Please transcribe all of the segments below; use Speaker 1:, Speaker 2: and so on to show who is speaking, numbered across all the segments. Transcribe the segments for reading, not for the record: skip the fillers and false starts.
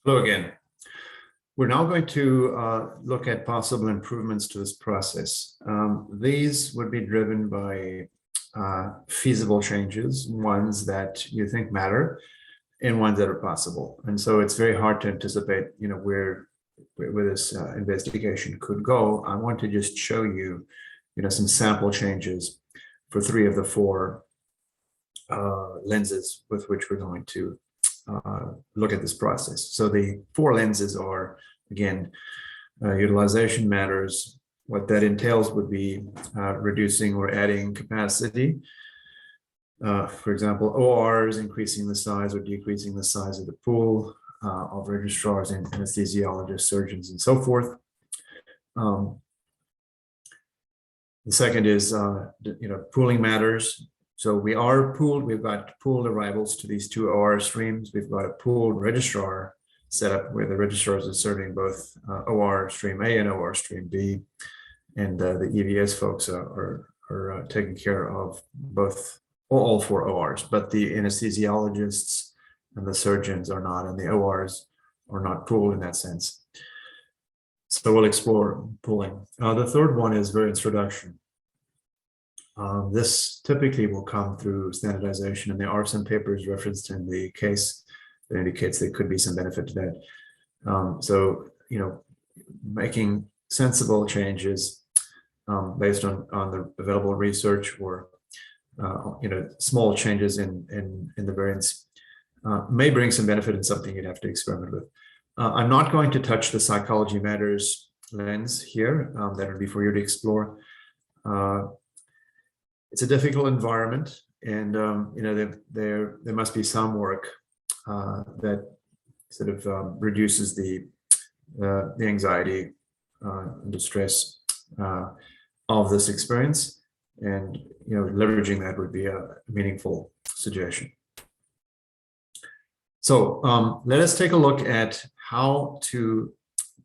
Speaker 1: Hello again. We're now going to look at possible improvements to this process. These would be driven by feasible changes, ones that you think matter, and ones that are possible. And so it's very hard to anticipate, where this investigation could go. I want to just show you, some sample changes for 3 of the 4 lenses with which we're going to look at this process. So the 4 lenses are, again, utilization matters. What that entails would be reducing or adding capacity. For example, ORs, increasing the size or decreasing the size of the pool of registrars and anesthesiologists, surgeons, and so forth. The second is, pooling matters. So we are pooled. We've got pooled arrivals to these 2 OR streams. We've got a pooled registrar set up where the registrars are serving both OR stream A and OR stream B, and the EVS folks are taking care of all 4 ORs. But the anesthesiologists and the surgeons are not, and the ORs are not pooled in that sense. So we'll explore pooling. The third one is variance reduction. This typically will come through standardization, and there are some papers referenced in the case that indicates there could be some benefit to that. So, making sensible changes based on the available research, or small changes in the variance may bring some benefit in something you'd have to experiment with. I'm not going to touch the psychology matters lens here. That would be for you to explore. It's a difficult environment, and there must be some work that sort of reduces the anxiety and the stress of this experience, and leveraging that would be a meaningful suggestion. So let us take a look at how to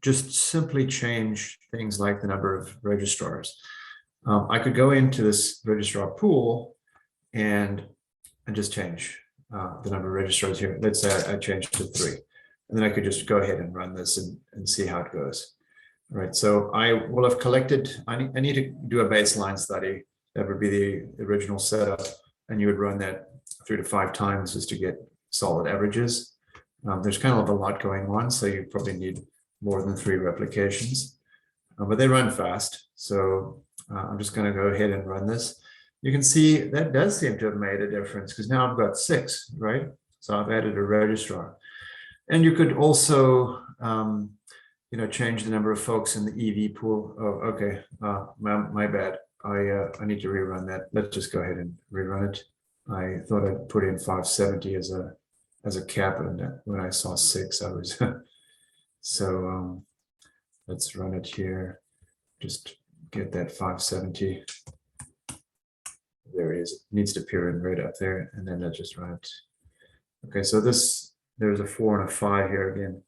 Speaker 1: just simply change things like the number of registrars. I could go into this registrar pool and just change the number of registrars here. Let's say I change to 3, and then I could just go ahead and run this and see how it goes. All right, so I will have collected, I need to do a baseline study. That would be the original setup, and you would run that 3 to 5 times just to get solid averages. There's kind of a lot going on, so you probably need more than 3 replications, but they run fast. So I'm just going to go ahead and run this. You can see that does seem to have made a difference, because now I've got 6, right? So I've added a registrar. And you could also, change the number of folks in the EV pool. Oh, okay, my bad. I need to rerun that. Let's just go ahead and rerun it. I thought I'd put in 570 as a cap, and when I saw 6, I was so let's run it here. Just get that 570. There it is. It needs to appear in red up there, and then let's just run it. Okay, so there's a 4 and a 5 here again.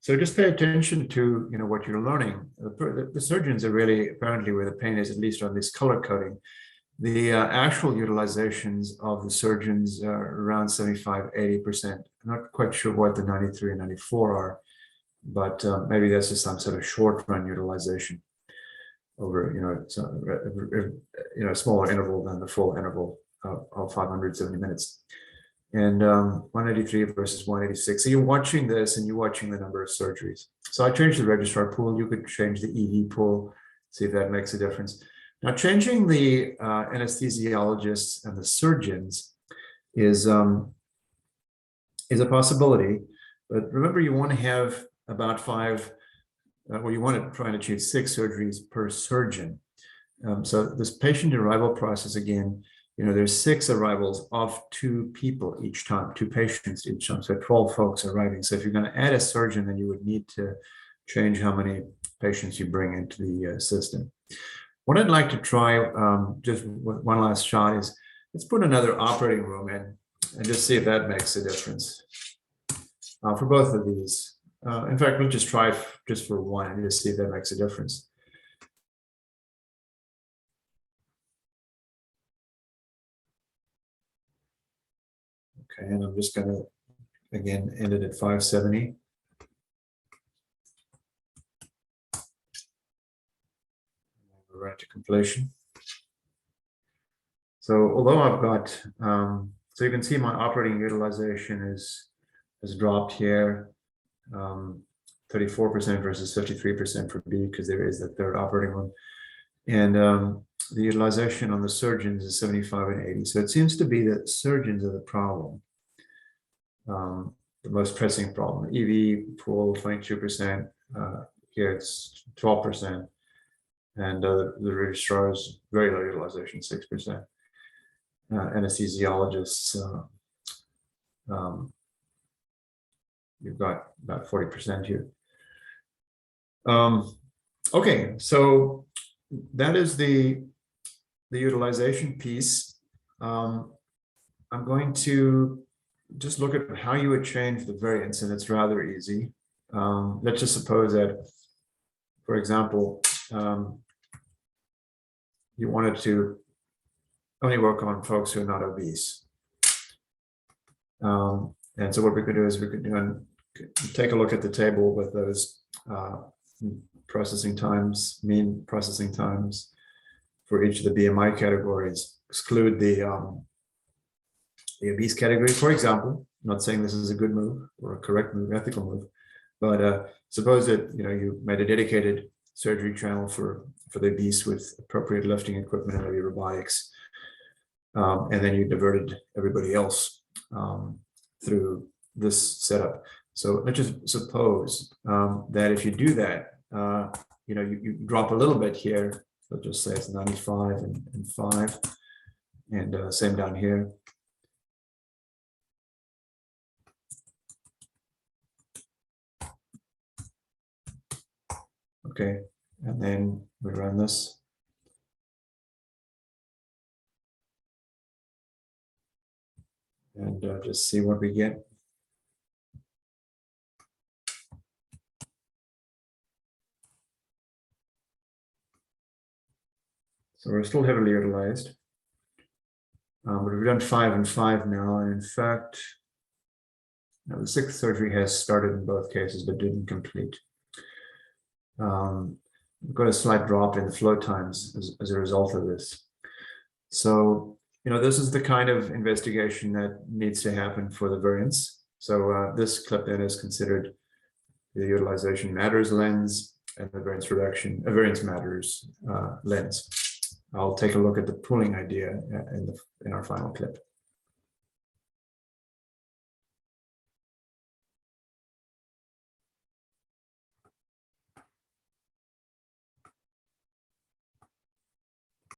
Speaker 1: So just pay attention to what you're learning. The surgeons are really apparently where the pain is, at least on this color coding. The actual utilizations of the surgeons are around 75–80%. I'm not quite sure what the 93 and 94 are, but maybe that's just some sort of short run utilization over a smaller interval than the full interval of 570 minutes. And 183 versus 186. So you're watching this, and you're watching the number of surgeries. So I changed the registrar pool. You could change the EV pool, see if that makes a difference. Now, changing the anesthesiologists and the surgeons is a possibility, but remember, you want to have about 5, you want to try and achieve 6 surgeries per surgeon. So this patient arrival process, again, there's 6 arrivals of 2 people each time, 2 patients each time, so 12 folks arriving. So if you're going to add a surgeon, then you would need to change how many patients you bring into the system. What I'd like to try, just one last shot, is let's put another operating room in and just see if that makes a difference for both of these. In fact, we'll just try just for one and just see if that makes a difference. Okay, and I'm just going to again, ended at 570. We're right to completion. So although I've got, so you can see my operating utilization has dropped here, 34% versus 53% for B, because there is the third operating one. And the utilization on the surgeons is 75 and 80. So it seems to be that surgeons are the problem, the most pressing problem. EV pool 22%, here it's 12%, and the registrars very low utilization, 6%. Anesthesiologists, you've got about 40% here. Okay, so that is the utilization piece. I'm going to just look at how you would change the variance, and it's rather easy. Let's just suppose that, for example, you wanted to only work on folks who are not obese. And so what we could do is we could take a look at the table with those processing times, mean processing times for each of the BMI categories, exclude the obese category, for example. I'm not saying this is a good move or a correct move, ethical move, but suppose that you made a dedicated surgery channel for the obese with appropriate lifting equipment and maybe robotics, and then you diverted everybody else through this setup. So let's just suppose that if you do that, you drop a little bit here. So just say it's 95 and 5, and same down here. Okay, and then we run this. And just see what we get. So we're still heavily utilized, but we've done 5 and 5 now. And in fact, now the 6th surgery has started in both cases, but didn't complete. We've got a slight drop in the flow times as a result of this. So, this is the kind of investigation that needs to happen for the variance. So this clip then is considered the utilization matters lens and the variance reduction, variance matters lens. I'll take a look at the pooling idea in our final clip.